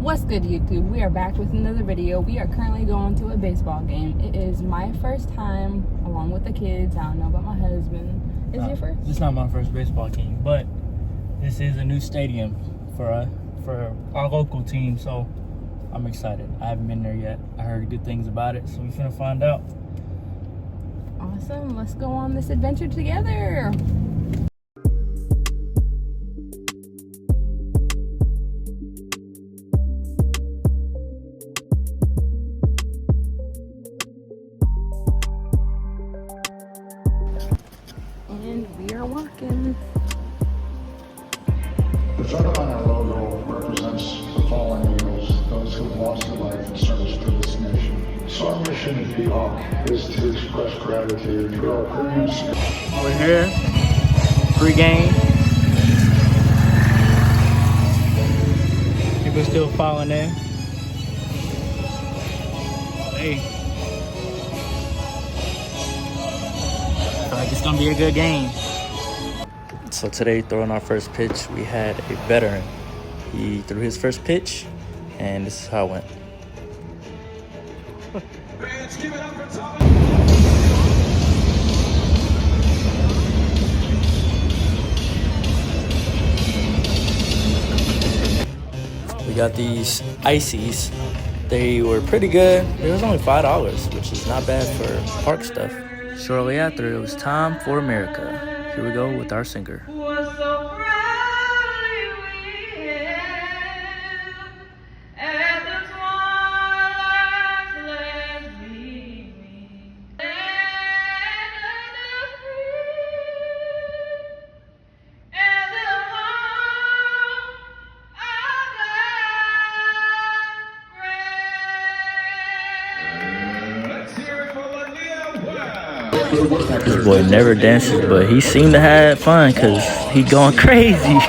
What's good, YouTube? We are back with another video. We are currently going to a baseball game. It is my first time along with the kids. I don't know about my husband. Is it your first? It's not my first baseball game, but this is a new stadium for our local team, so I'm excited. I haven't been there yet. I heard good things about it, so we're finna find out. Awesome. Let's go on this adventure together. And we are walking. The feather on our logo represents the fallen eagles, those who have lost their life in service to this nation. So our mission at B-Hawk is to express gratitude to our premiums. We're here, pre-game. People still falling in. Hey. Feel like it's gonna be a good game. So today, throwing our first pitch, we had a veteran. He threw his first pitch, and this is how it went. We got these ices. They were pretty good. It was only $5, which is not bad for park stuff. Shortly after, it was time for America. Here we go with our singer. This boy never dances, but he seemed to have fun because he going crazy.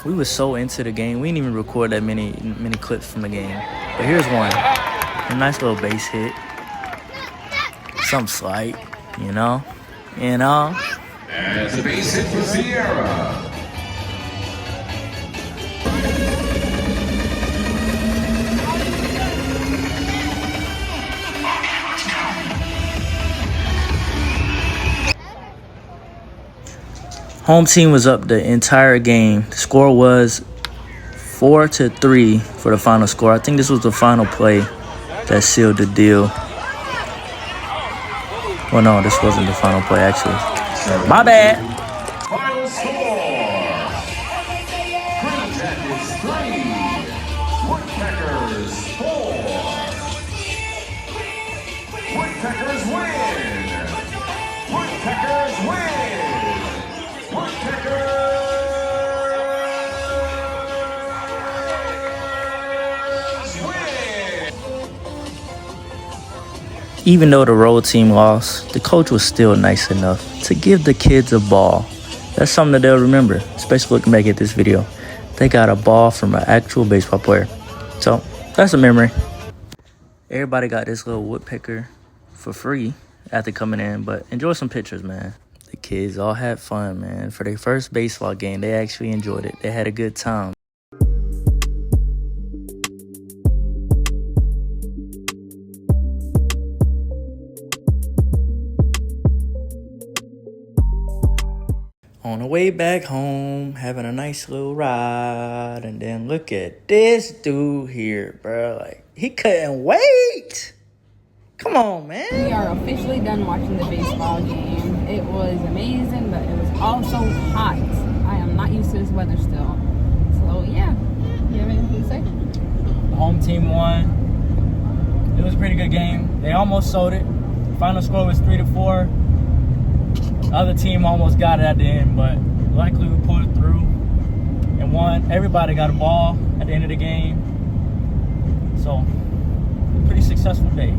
We was so into the game, we didn't even record that many clips from the game. But here's one, a nice little base hit, something slight, you know. And it's a base hit for Sierra. Home team was up the entire game. The score was 4-3 for the final score. I think this was the final play that sealed the deal. Well, no, this wasn't the final play, actually. My bad. Final score. GreenJackets 3. Woodpeckers 4. Woodpeckers win. Woodpeckers win. Even though the road team lost, the coach was still nice enough to give the kids a ball. That's something that they'll remember, especially looking back at this video. They got a ball from an actual baseball player. So, that's a memory. Everybody got this little woodpecker for free after coming in, but enjoy some pictures, man. The kids all had fun, man. For their first baseball game, they actually enjoyed it. They had a good time. On the way back home, having a nice little ride, and then look at this dude here, bro. Like, he couldn't wait. Come on, man. We are officially done watching the baseball game. It was amazing, but it was also hot. I am not used to this weather still. So, yeah. You have anything to say? The home team won. It was a pretty good game. They almost sold it. Final score was 3-4. The other team almost got it at the end, but luckily we pulled it through and won. Everybody got a ball at the end of the game. So, pretty successful day.